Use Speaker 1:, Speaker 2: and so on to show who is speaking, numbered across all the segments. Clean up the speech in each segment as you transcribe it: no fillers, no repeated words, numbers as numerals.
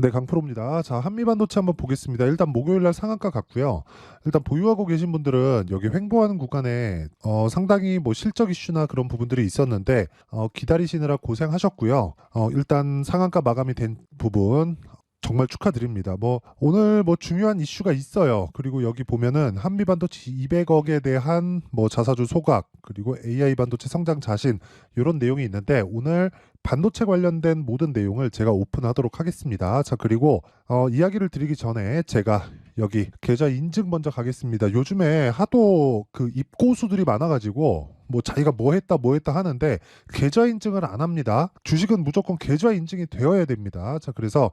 Speaker 1: 네, 강프로입니다. 자, 한미반도체 한번 보겠습니다. 일단 목요일 날 상한가 갔고요. 일단 보유하고 계신 분들은 여기 횡보하는 구간에 상당히 뭐 실적 이슈나 그런 부분들이 있었는데 기다리시느라 고생하셨고요. 일단 상한가 마감이 된 부분 정말 축하드립니다. 뭐 오늘 뭐 중요한 이슈가 있어요. 그리고 여기 보면은 한미 반도체 200억에 대한 뭐 자사주 소각 그리고 AI 반도체 성장 자신 이런 내용이 있는데 오늘 반도체 관련된 모든 내용을 제가 오픈하도록 하겠습니다. 자, 그리고 이야기를 드리기 전에 제가 여기 계좌 인증 먼저 가겠습니다. 요즘에 하도 그 입고수들이 많아가지고 뭐 자기가 뭐 했다 하는데 계좌 인증을 안 합니다. 주식은 무조건 계좌 인증이 되어야 됩니다. 자, 그래서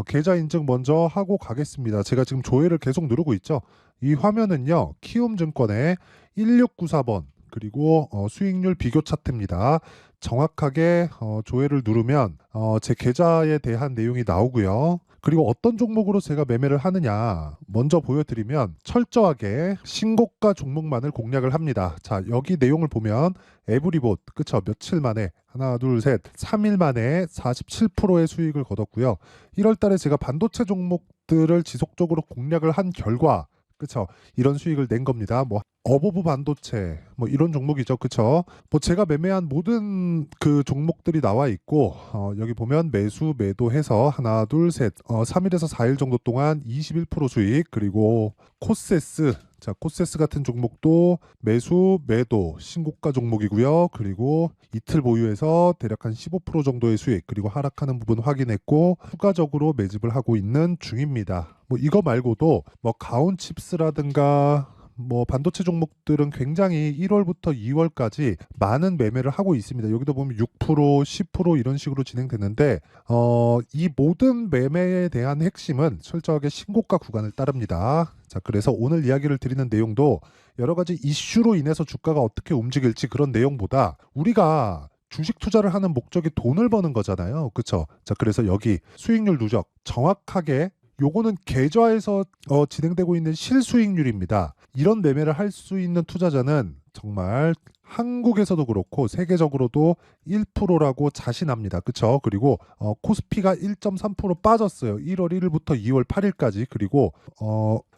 Speaker 1: 계좌 인증 먼저 하고 가겠습니다. 제가 지금 조회를 계속 누르고 있죠. 이 화면은요, 키움증권의 1694번 그리고 수익률 비교 차트입니다. 정확하게 조회를 누르면 제 계좌에 대한 내용이 나오고요. 그리고 어떤 종목으로 제가 매매를 하느냐 먼저 보여드리면 철저하게 신고가 종목만을 공략을 합니다. 자, 여기 내용을 보면 에브리봇 그쵸, 며칠 만에 하나 둘 셋 3일 만에 47%의 수익을 거뒀고요. 1월 달에 제가 반도체 종목들을 지속적으로 공략을 한 결과 그쵸, 이런 수익을 낸 겁니다. 뭐 어버브 반도체 뭐 이런 종목이죠. 그쵸? 뭐 제가 매매한 모든 그 종목들이 나와 있고 여기 보면 매수 매도해서 하나 둘셋 3일에서 4일 정도 동안 21% 수익 그리고 코세스 자, 코세스 같은 종목도 매수 매도 신고가 종목이고요. 그리고 이틀 보유해서 대략 한 15% 정도의 수익 그리고 하락하는 부분 확인했고 추가적으로 매집을 하고 있는 중입니다. 뭐 이거 말고도 뭐 가온칩스라든가 뭐 반도체 종목들은 굉장히 1월부터 2월까지 많은 매매를 하고 있습니다. 여기도 보면 6%, 10% 이런 식으로 진행되는데 이 모든 매매에 대한 핵심은 철저하게 신고가 구간을 따릅니다. 자, 그래서 오늘 이야기를 드리는 내용도 여러 가지 이슈로 인해서 주가가 어떻게 움직일지 그런 내용보다 우리가 주식 투자를 하는 목적이 돈을 버는 거잖아요. 그렇죠? 자, 그래서 여기 수익률 누적 정확하게 요거는 계좌에서 진행되고 있는 실수익률입니다. 이런 매매를 할 수 있는 투자자는 정말 한국에서도 그렇고 세계적으로도 1%라고 자신합니다. 그렇죠? 그리고 코스피가 1.3% 빠졌어요. 1월 1일부터 2월 8일까지. 그리고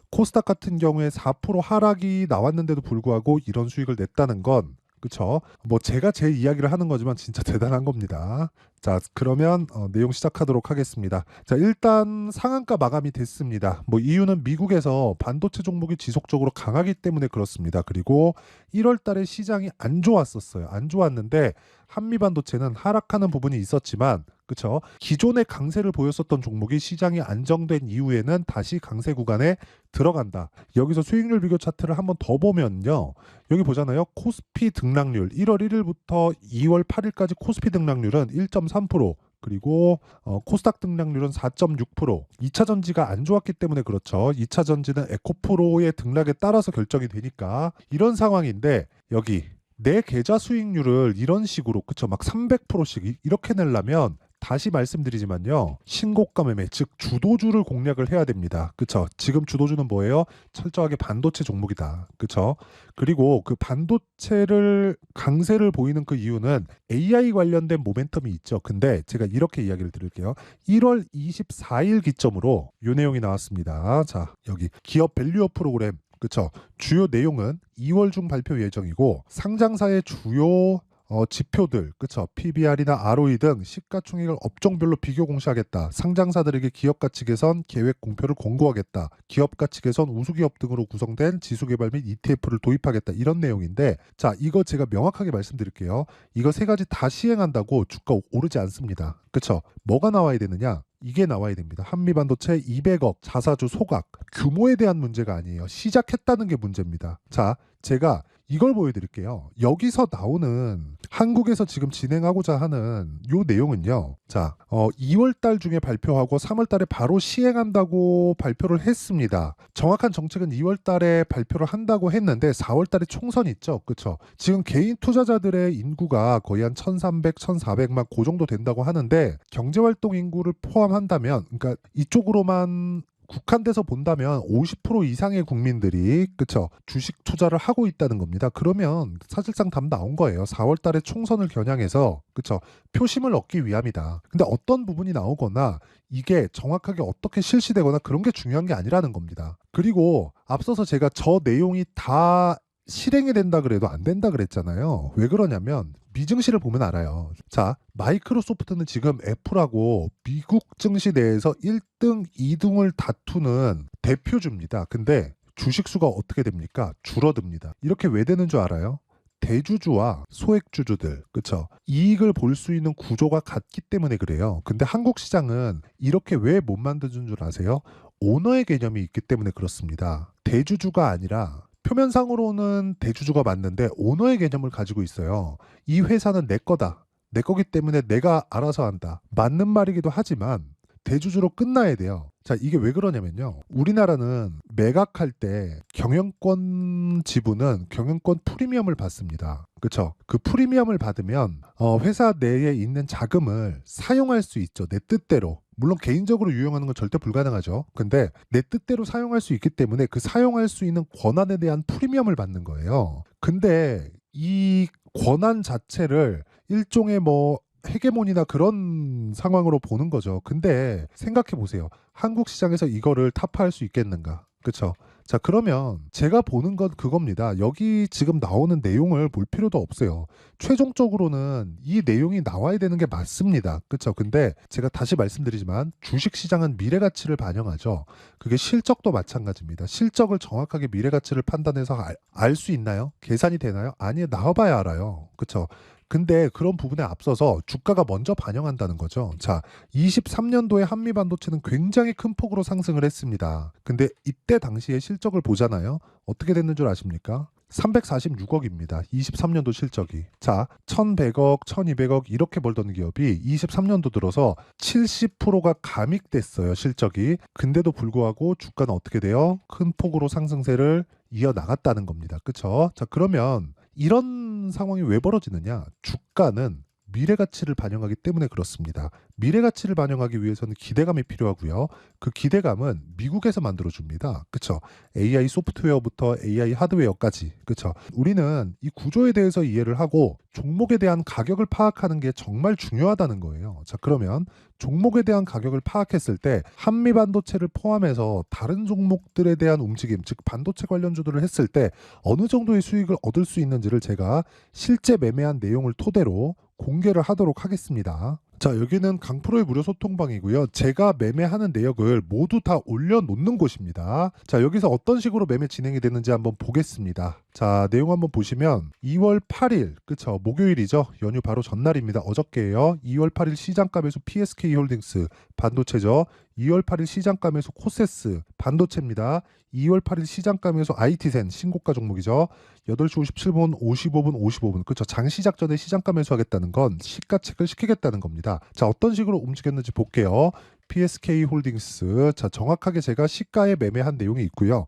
Speaker 1: 코스닥 같은 경우에 4% 하락이 나왔는데도 불구하고 이런 수익을 냈다는 건 그쵸? 뭐 제가 제 이야기를 하는 거지만 진짜 대단한 겁니다. 자, 그러면 내용 시작하도록 하겠습니다. 자, 일단 상한가 마감이 됐습니다. 뭐 이유는 미국에서 반도체 종목이 지속적으로 강하기 때문에 그렇습니다. 그리고 1월 달에 시장이 안 좋았었어요. 안 좋았는데 한미 반도체는 하락하는 부분이 있었지만 그쵸? 기존의 강세를 보였었던 종목이 시장이 안정된 이후에는 다시 강세 구간에 들어간다. 여기서 수익률 비교 차트를 한번 더 보면요. 여기 보잖아요. 코스피 등락률 1월 1일부터 2월 8일까지 코스피 등락률은 1.3% 그리고 코스닥 등락률은 4.6%. 2차 전지가 안 좋았기 때문에 그렇죠. 2차 전지는 에코프로의 등락에 따라서 결정이 되니까 이런 상황인데 여기 내 계좌 수익률을 이런 식으로 그쵸 막 300%씩 이렇게 내려면 다시 말씀드리지만요. 신고가 매매, 즉 주도주를 공략을 해야 됩니다. 그쵸? 지금 주도주는 뭐예요? 철저하게 반도체 종목이다. 그쵸? 그리고 그 반도체를 강세를 보이는 그 이유는 AI 관련된 모멘텀이 있죠. 근데 제가 이렇게 이야기를 드릴게요. 1월 24일 기점으로 이 내용이 나왔습니다. 자, 여기 기업 밸류업 프로그램 그쵸? 주요 내용은 2월 중 발표 예정이고 상장사의 주요 지표들, 그쵸? PBR이나 ROE 등 시가총액을 업종별로 비교 공시하겠다. 상장사들에게 기업 가치 개선 계획 공표를 권고하겠다. 기업 가치 개선 우수기업 등으로 구성된 지수 개발 및 ETF를 도입하겠다. 이런 내용인데, 자, 이거 제가 명확하게 말씀드릴게요. 이거 세 가지 다 시행한다고 주가 오르지 않습니다. 그쵸? 뭐가 나와야 되느냐? 이게 나와야 됩니다. 한미반도체 200억 자사주 소각 규모에 대한 문제가 아니에요. 시작했다는 게 문제입니다. 자, 제가 이걸 보여드릴게요. 여기서 나오는 한국에서 지금 진행하고자 하는 요 내용은요. 자, 2월 달 중에 발표하고 3월 달에 바로 시행한다고 발표를 했습니다. 정확한 정책은 2월 달에 발표를 한다고 했는데 4월 달에 총선 있죠. 그렇죠? 지금 개인 투자자들의 인구가 거의 한 1,300, 1,400만 그 정도 된다고 하는데 경제활동 인구를 포함한다면 그러니까 이쪽으로만 국한돼서 본다면 50% 이상의 국민들이 그쵸 주식 투자를 하고 있다는 겁니다. 그러면 사실상 답 나온 거예요. 4월 달에 총선을 겨냥해서 그쵸 표심을 얻기 위함이다. 근데 어떤 부분이 나오거나 이게 정확하게 어떻게 실시되거나 그런 게 중요한 게 아니라는 겁니다. 그리고 앞서서 제가 저 내용이 다 실행이 된다 그래도 안 된다 그랬잖아요. 왜 그러냐면 미증시를 보면 알아요. 자, 마이크로소프트는 지금 애플하고 미국 증시 내에서 1등, 2등을 다투는 대표주입니다. 근데 주식 수가 어떻게 됩니까? 줄어듭니다. 이렇게 왜 되는 줄 알아요? 대주주와 소액주주들, 그쵸? 이익을 볼 수 있는 구조가 같기 때문에 그래요. 근데 한국 시장은 이렇게 왜 못 만드는 줄 아세요? 오너의 개념이 있기 때문에 그렇습니다. 대주주가 아니라 표면상으로는 대주주가 맞는데 오너의 개념을 가지고 있어요. 이 회사는 내 거다. 내 거기 때문에 내가 알아서 한다. 맞는 말이기도 하지만 대주주로 끝나야 돼요. 자, 이게 왜 그러냐면요. 우리나라는 매각할 때 경영권 지분은 경영권 프리미엄을 받습니다. 그쵸? 그 프리미엄을 받으면 회사 내에 있는 자금을 사용할 수 있죠. 내 뜻대로. 물론 개인적으로 유용하는 건 절대 불가능하죠. 근데 내 뜻대로 사용할 수 있기 때문에 그 사용할 수 있는 권한에 대한 프리미엄을 받는 거예요. 근데 이 권한 자체를 일종의 뭐 헤게모니나 그런 상황으로 보는 거죠. 근데 생각해 보세요. 한국 시장에서 이거를 타파할 수 있겠는가? 그쵸? 자, 그러면 제가 보는 건 그겁니다. 여기 지금 나오는 내용을 볼 필요도 없어요. 최종적으로는 이 내용이 나와야 되는 게 맞습니다. 그쵸? 근데 제가 다시 말씀드리지만 주식 시장은 미래 가치를 반영하죠. 그게 실적도 마찬가지입니다. 실적을 정확하게 미래 가치를 판단해서 알 수 있나요? 계산이 되나요? 아니, 나와봐야 알아요. 그쵸? 근데 그런 부분에 앞서서 주가가 먼저 반영한다는 거죠. 자, 23년도에 한미반도체는 굉장히 큰 폭으로 상승을 했습니다. 근데 이때 당시의 실적을 보잖아요. 어떻게 됐는 줄 아십니까? 346억입니다. 23년도 실적이. 자, 1100억, 1200억 이렇게 벌던 기업이 23년도 들어서 70%가 감익됐어요, 실적이. 근데도 불구하고 주가는 어떻게 돼요? 큰 폭으로 상승세를 이어나갔다는 겁니다. 그쵸? 자, 그러면 이런 상황이 왜 벌어지느냐? 주가는 미래 가치를 반영하기 때문에 그렇습니다. 미래 가치를 반영하기 위해서는 기대감이 필요하고요. 그 기대감은 미국에서 만들어 줍니다. 그쵸? AI 소프트웨어부터 AI 하드웨어까지. 그쵸? 우리는 이 구조에 대해서 이해를 하고 종목에 대한 가격을 파악하는 게 정말 중요하다는 거예요. 자, 그러면 종목에 대한 가격을 파악했을 때 한미 반도체를 포함해서 다른 종목들에 대한 움직임, 즉 반도체 관련주들을 했을 때 어느 정도의 수익을 얻을 수 있는지를 제가 실제 매매한 내용을 토대로 공개를 하도록 하겠습니다. 자, 여기는 강프로의 무료 소통방이고요. 제가 매매하는 내역을 모두 다 올려놓는 곳입니다. 자, 여기서 어떤 식으로 매매 진행이 되는지 한번 보겠습니다. 자, 내용 한번 보시면 2월 8일, 그쵸? 목요일이죠. 연휴 바로 전날입니다. 어저께예요. 2월 8일 시장가 매수 PSK 홀딩스 반도체죠. 2월 8일 시장가 매수 코세스 반도체입니다. 2월 8일 시장가 매수 IT센 신고가 종목이죠. 8시 57분, 55분, 55분. 그쵸? 장 시작 전에 시장가 매수하겠다는 건 시가 체크를 시키겠다는 겁니다. 자, 어떤 식으로 움직였는지 볼게요. PSK 홀딩스. 자, 정확하게 제가 시가에 매매한 내용이 있고요.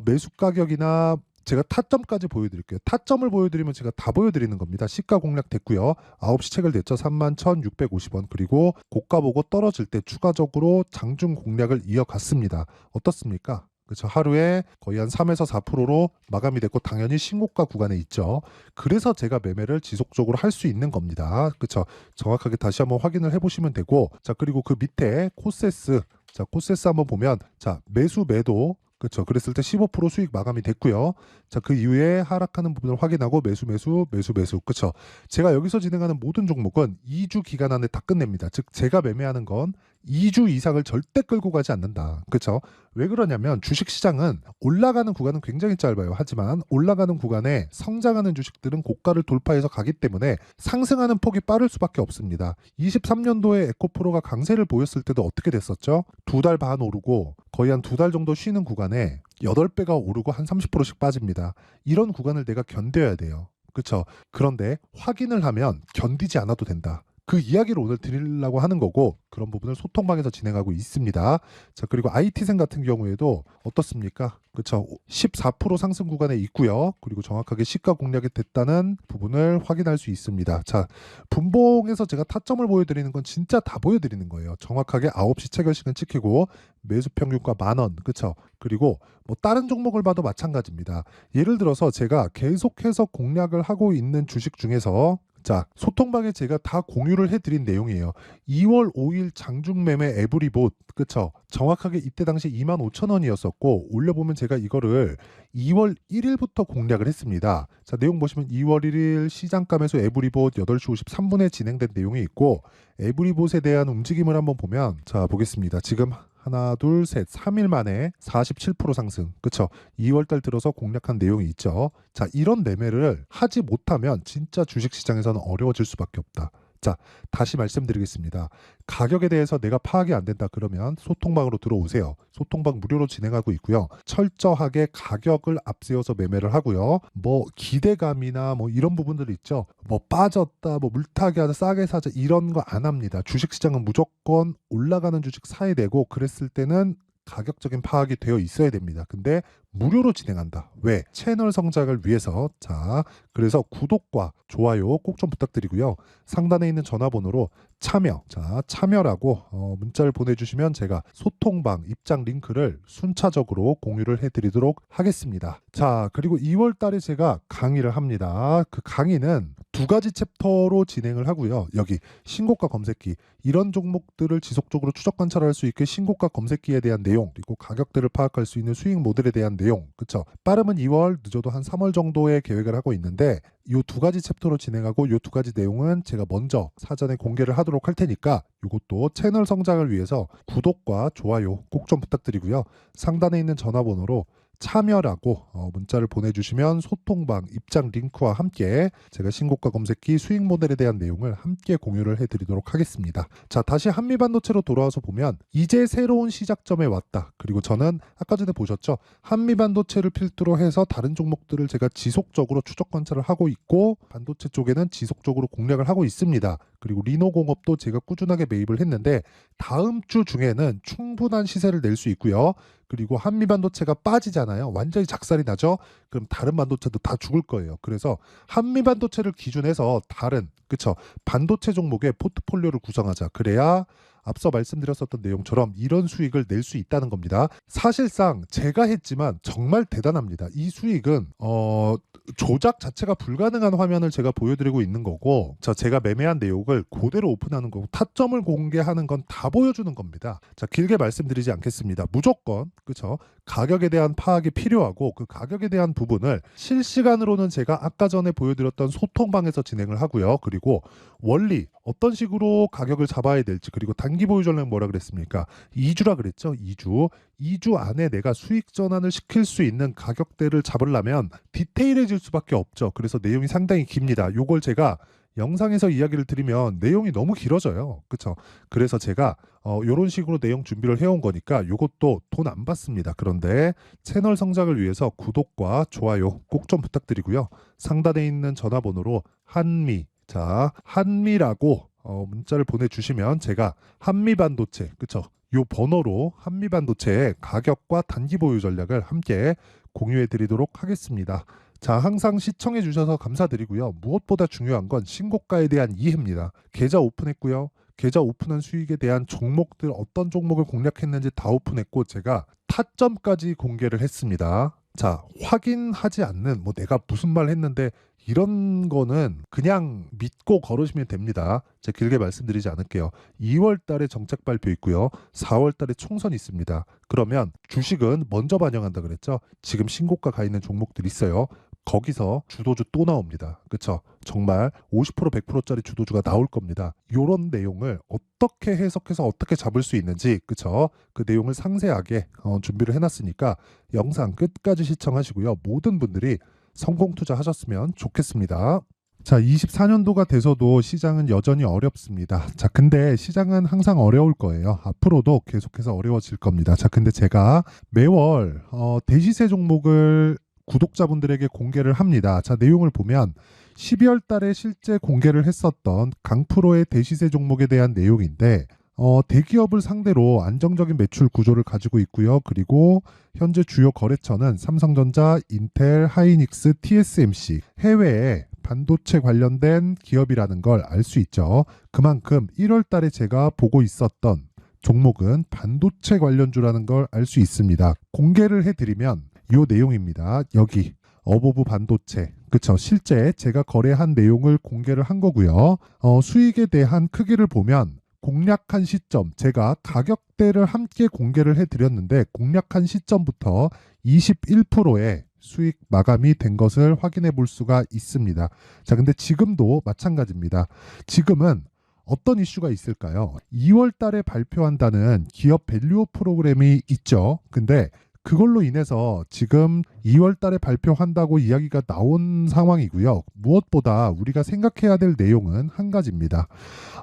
Speaker 1: 매수 가격이나 제가 타점까지 보여드릴게요. 타점을 보여드리면 제가 다 보여드리는 겁니다. 시가 공략 됐고요. 9시 체결됐죠. 31,650원. 그리고 고가 보고 떨어질 때 추가적으로 장중 공략을 이어갔습니다. 어떻습니까? 그렇죠. 하루에 거의 한 3에서 4%로 마감이 됐고 당연히 신고가 구간에 있죠. 그래서 제가 매매를 지속적으로 할 수 있는 겁니다. 그렇죠. 정확하게 다시 한번 확인을 해보시면 되고, 자, 그리고 그 밑에 코세스, 자, 코세스 한번 보면, 자, 매수 매도, 그렇죠. 그랬을 때 15% 수익 마감이 됐고요. 자, 그 이후에 하락하는 부분을 확인하고 매수. 그렇죠. 제가 여기서 진행하는 모든 종목은 2주 기간 안에 다 끝냅니다. 즉 제가 매매하는 건 2주 이상을 절대 끌고 가지 않는다. 그렇죠? 왜 그러냐면 주식 시장은 올라가는 구간은 굉장히 짧아요. 하지만 올라가는 구간에 성장하는 주식들은 고가를 돌파해서 가기 때문에 상승하는 폭이 빠를 수밖에 없습니다. 23년도에 에코프로가 강세를 보였을 때도 어떻게 됐었죠? 2달 반 오르고 거의 한 2달 정도 쉬는 구간에 8배가 오르고 한 30%씩 빠집니다. 이런 구간을 내가 견뎌야 돼요. 그렇죠? 그런데 확인을 하면 견디지 않아도 된다. 그 이야기를 오늘 드리려고 하는 거고 그런 부분을 소통방에서 진행하고 있습니다. 자, 그리고 IT생 같은 경우에도 어떻습니까? 그쵸? 14% 상승 구간에 있고요. 그리고 정확하게 시가 공략이 됐다는 부분을 확인할 수 있습니다. 자, 분봉에서 제가 타점을 보여드리는 건 진짜 다 보여드리는 거예요. 정확하게 9시 체결시간 찍히고 매수 평균가 10,000원, 그쵸? 그리고 뭐 다른 종목을 봐도 마찬가지입니다. 예를 들어서 제가 계속해서 공략을 하고 있는 주식 중에서 자, 소통방에 제가 다 공유를 해드린 내용이에요. 2월 5일 장중매매 에브리봇, 그쵸? 정확하게 이때 당시 25,000원이었었고 올려보면 제가 이거를 2월 1일부터 공략을 했습니다. 자, 내용 보시면 2월 1일 시장가 매수 에브리봇 8시 53분에 진행된 내용이 있고 에브리봇에 대한 움직임을 한번 보면 자, 보겠습니다. 지금 하나, 둘, 셋, 3일 만에 47% 상승. 그쵸? 2월달 들어서 공략한 내용이 있죠. 자, 이런 매매를 하지 못하면 진짜 주식시장에서는 어려워질 수밖에 없다. 자, 다시 말씀드리겠습니다. 가격에 대해서 내가 파악이 안 된다 그러면 소통방으로 들어오세요. 소통방 무료로 진행하고 있고요. 철저하게 가격을 앞세워서 매매를 하고요. 뭐 기대감이나 뭐 이런 부분들 있죠. 뭐 빠졌다, 뭐 물타기 하자, 싸게 사자 이런 거 안 합니다. 주식시장은 무조건 올라가는 주식 사야 되고 그랬을 때는 가격적인 파악이 되어 있어야 됩니다. 근데 무료로 진행한다. 왜? 채널 성장을 위해서. 자, 그래서 구독과 좋아요 꼭 좀 부탁드리고요. 상단에 있는 전화번호로 참여, 자, 참여라고 문자를 보내주시면 제가 소통방 입장 링크를 순차적으로 공유를 해드리도록 하겠습니다. 자, 그리고 2월 달에 제가 강의를 합니다. 그 강의는 두 가지 챕터로 진행을 하고요. 여기 신고가 검색기 이런 종목들을 지속적으로 추적 관찰할 수 있게 신고가 검색기에 대한 내용 그리고 가격대를 파악할 수 있는 수익 모델에 대한 내용, 그쵸? 빠르면 2월, 늦어도 한 3월 정도의 계획을 하고 있는데 이 두 가지 챕터로 진행하고 이 두 가지 내용은 제가 먼저 사전에 공개를 하도록 할 테니까 이것도 채널 성장을 위해서 구독과 좋아요 꼭 좀 부탁드리고요. 상단에 있는 전화번호로 참여라고 문자를 보내주시면 소통방 입장 링크와 함께 제가 신고가 검색기 수익 모델에 대한 내용을 함께 공유를 해드리도록 하겠습니다. 자, 다시 한미반도체로 돌아와서 보면 이제 새로운 시작점에 왔다. 그리고 저는 아까 전에 보셨죠? 한미반도체를 필두로 해서 다른 종목들을 제가 지속적으로 추적 관찰을 하고 있고 반도체 쪽에는 지속적으로 공략을 하고 있습니다. 그리고 리노공업도 제가 꾸준하게 매입을 했는데 다음 주 중에는 충분한 시세를 낼 수 있고요. 그리고 한미반도체가 빠지잖아요. 완전히 작살이 나죠. 그럼 다른 반도체도 다 죽을 거예요. 그래서 한미반도체를 기준해서 다른 그쵸 반도체 종목의 포트폴리오를 구성하자. 그래야 앞서 말씀드렸었던 내용처럼 이런 수익을 낼 수 있다는 겁니다. 사실상 제가 했지만 정말 대단합니다. 이 수익은 조작 자체가 불가능한 화면을 제가 보여드리고 있는 거고 제가 매매한 내용을 그대로 오픈하는 거고 타점을 공개하는 건 다 보여주는 겁니다. 자, 길게 말씀드리지 않겠습니다. 무조건 그쵸 가격에 대한 파악이 필요하고 그 가격에 대한 부분을 실시간으로는 제가 아까 전에 보여드렸던 소통방에서 진행을 하고요. 그리고 원리 어떤 식으로 가격을 잡아야 될지 그리고 단기 보유 전략 뭐라 그랬습니까? 2주라 그랬죠. 2주 안에 내가 수익 전환을 시킬 수 있는 가격대를 잡으려면 디테일해질 수밖에 없죠. 그래서 내용이 상당히 깁니다. 요걸 제가 영상에서 이야기를 드리면 내용이 너무 길어져요. 그쵸? 그래서 제가 요런 식으로 내용 준비를 해온 거니까 요것도 돈 안 받습니다. 그런데 채널 성장을 위해서 구독과 좋아요 꼭 좀 부탁드리고요. 상단에 있는 전화번호로 한미라고 문자를 보내주시면 제가 한미반도체, 그쵸? 요 번호로 한미반도체의 가격과 단기 보유 전략을 함께 공유해 드리도록 하겠습니다. 자, 항상 시청해 주셔서 감사드리고요. 무엇보다 중요한 건 신고가에 대한 이해입니다. 계좌 오픈했고요. 계좌 오픈한 수익에 대한 종목들 어떤 종목을 공략했는지 다 오픈했고 제가 타점까지 공개를 했습니다. 자, 확인하지 않는 뭐 내가 무슨 말 했는데 이런 거는 그냥 믿고 걸으시면 됩니다. 제가 길게 말씀드리지 않을게요. 2월 달에 정책 발표 있고요. 4월 달에 총선 있습니다. 그러면 주식은 먼저 반영한다 그랬죠? 지금 신고가 가 있는 종목들 있어요. 거기서 주도주 또 나옵니다. 그쵸? 정말 50% 100%짜리 주도주가 나올 겁니다. 이런 내용을 어떻게 해석해서 어떻게 잡을 수 있는지 그쵸? 그 내용을 상세하게 준비를 해놨으니까 영상 끝까지 시청하시고요. 모든 분들이 성공 투자하셨으면 좋겠습니다. 자, 24년도가 돼서도 시장은 여전히 어렵습니다. 자, 근데 시장은 항상 어려울 거예요. 앞으로도 계속해서 어려워질 겁니다. 자, 근데 제가 매월 대시세 종목을 구독자분들에게 공개를 합니다. 자, 내용을 보면 12월 달에 실제 공개를 했었던 강프로의 대시세 종목에 대한 내용인데 대기업을 상대로 안정적인 매출 구조를 가지고 있고요. 그리고 현재 주요 거래처는 삼성전자, 인텔, 하이닉스, TSMC, 해외에 반도체 관련된 기업이라는 걸 알 수 있죠. 그만큼 1월 달에 제가 보고 있었던 종목은 반도체 관련주라는 걸 알 수 있습니다. 공개를 해드리면 이 내용입니다. 여기 어보브 반도체, 그쵸? 실제 제가 거래한 내용을 공개를 한 거고요. 수익에 대한 크기를 보면 공략한 시점, 제가 가격대를 함께 공개를 해드렸는데 공략한 시점부터 21%의 수익 마감이 된 것을 확인해 볼 수가 있습니다. 자, 근데 지금도 마찬가지입니다. 지금은 어떤 이슈가 있을까요? 2월 달에 발표한다는 기업 밸류업 프로그램이 있죠. 근데 그걸로 인해서 지금 2월 달에 발표한다고 이야기가 나온 상황이고요. 무엇보다 우리가 생각해야 될 내용은 한 가지입니다.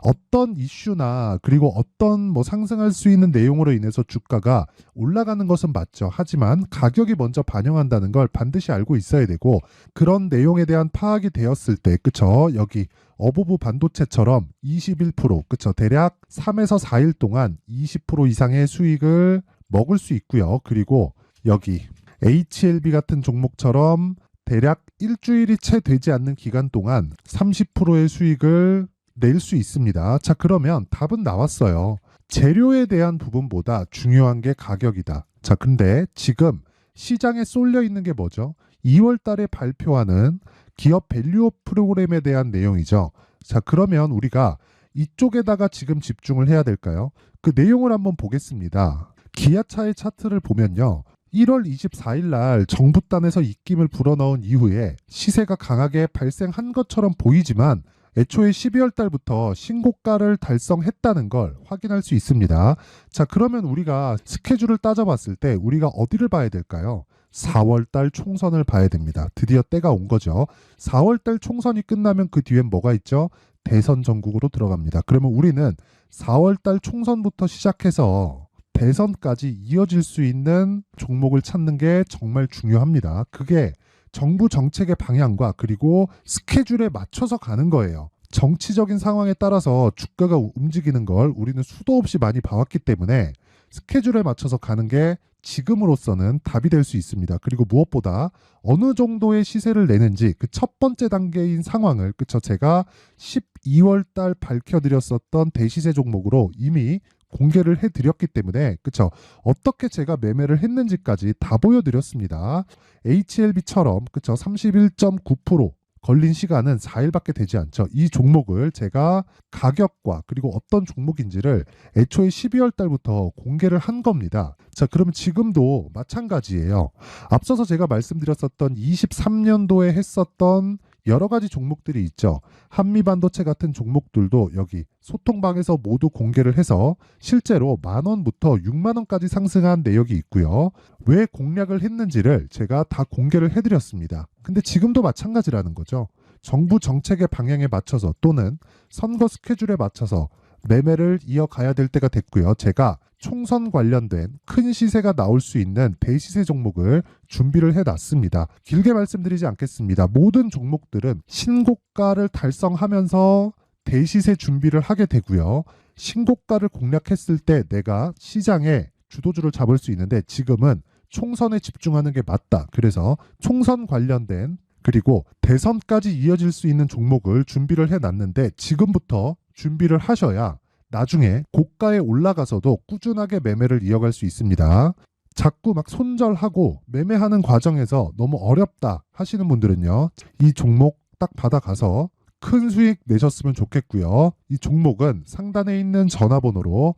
Speaker 1: 어떤 이슈나 그리고 어떤 상승할 수 있는 내용으로 인해서 주가가 올라가는 것은 맞죠. 하지만 가격이 먼저 반영한다는 걸 반드시 알고 있어야 되고, 그런 내용에 대한 파악이 되었을 때, 그쵸? 여기 어보브 반도체처럼 21%, 그쵸? 대략 3에서 4일 동안 20% 이상의 수익을 먹을 수 있고요. 그리고 여기 HLB 같은 종목처럼 대략 일주일이 채 되지 않는 기간 동안 30%의 수익을 낼 수 있습니다. 자, 그러면 답은 나왔어요. 재료에 대한 부분보다 중요한 게 가격이다. 자, 근데 지금 시장에 쏠려 있는 게 뭐죠? 2월 달에 발표하는 기업 밸류업 프로그램에 대한 내용이죠. 자, 그러면 우리가 이쪽에다가 지금 집중을 해야 될까요? 그 내용을 한번 보겠습니다. 기아차의 차트를 보면요. 1월 24일 날 정부단에서 입김을 불어넣은 이후에 시세가 강하게 발생한 것처럼 보이지만 애초에 12월 달부터 신고가를 달성했다는 걸 확인할 수 있습니다. 자, 그러면 우리가 스케줄을 따져봤을 때 우리가 어디를 봐야 될까요? 4월 달 총선을 봐야 됩니다. 드디어 때가 온 거죠. 4월 달 총선이 끝나면 그 뒤엔 뭐가 있죠? 대선 전국으로 들어갑니다. 그러면 우리는 4월 달 총선부터 시작해서 대선까지 이어질 수 있는 종목을 찾는 게 정말 중요합니다. 그게 정부 정책의 방향과 그리고 스케줄에 맞춰서 가는 거예요. 정치적인 상황에 따라서 주가가 움직이는 걸 우리는 수도 없이 많이 봐왔기 때문에 스케줄에 맞춰서 가는 게 지금으로서는 답이 될 수 있습니다. 그리고 무엇보다 어느 정도의 시세를 내는지 그 첫 번째 단계인 상황을, 그쵸? 제가 12월 달 밝혀드렸었던 대시세 종목으로 이미 공개를 해드렸기 때문에, 그쵸? 어떻게 제가 매매를 했는지까지 다 보여드렸습니다. HLB처럼, 그쵸? 31.9% 걸린 시간은 4일밖에 되지 않죠. 이 종목을 제가 가격과 그리고 어떤 종목인지를 애초에 12월 달부터 공개를 한 겁니다. 자, 그러면 지금도 마찬가지예요. 앞서서 제가 말씀드렸었던 23년도에 했었던 여러 가지 종목들이 있죠. 한미반도체 같은 종목들도 여기 소통방에서 모두 공개를 해서 실제로 10,000원부터 60,000원까지 상승한 내역이 있고요. 왜 공략을 했는지를 제가 다 공개를 해드렸습니다. 근데 지금도 마찬가지라는 거죠. 정부 정책의 방향에 맞춰서 또는 선거 스케줄에 맞춰서 매매를 이어가야 될 때가 됐고요. 제가 총선 관련된 큰 시세가 나올 수 있는 대시세 종목을 준비를 해놨습니다. 길게 말씀드리지 않겠습니다. 모든 종목들은 신고가를 달성하면서 대시세 준비를 하게 되고요. 신고가를 공략했을 때 내가 시장에 주도주를 잡을 수 있는데 지금은 총선에 집중하는 게 맞다. 그래서 총선 관련된 그리고 대선까지 이어질 수 있는 종목을 준비를 해놨는데 지금부터 준비를 하셔야 나중에 고가에 올라가서도 꾸준하게 매매를 이어갈 수 있습니다. 자꾸 막 손절하고 매매하는 과정에서 너무 어렵다 하시는 분들은요. 이 종목 딱 받아가서 큰 수익 내셨으면 좋겠고요. 이 종목은 상단에 있는 전화번호로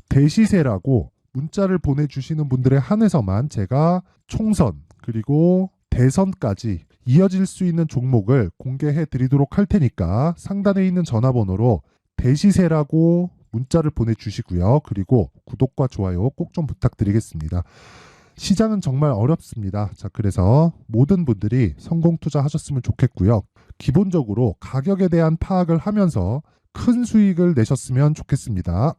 Speaker 1: 대시세라고 문자를 보내주시는 분들에 한해서만 제가 총선 그리고 대선까지 이어질 수 있는 종목을 공개해 드리도록 할 테니까 상단에 있는 전화번호로 대시세라고 문자를 보내주시고요. 그리고 구독과 좋아요 꼭 좀 부탁드리겠습니다. 시장은 정말 어렵습니다. 자, 그래서 모든 분들이 성공 투자하셨으면 좋겠고요. 기본적으로 가격에 대한 파악을 하면서 큰 수익을 내셨으면 좋겠습니다.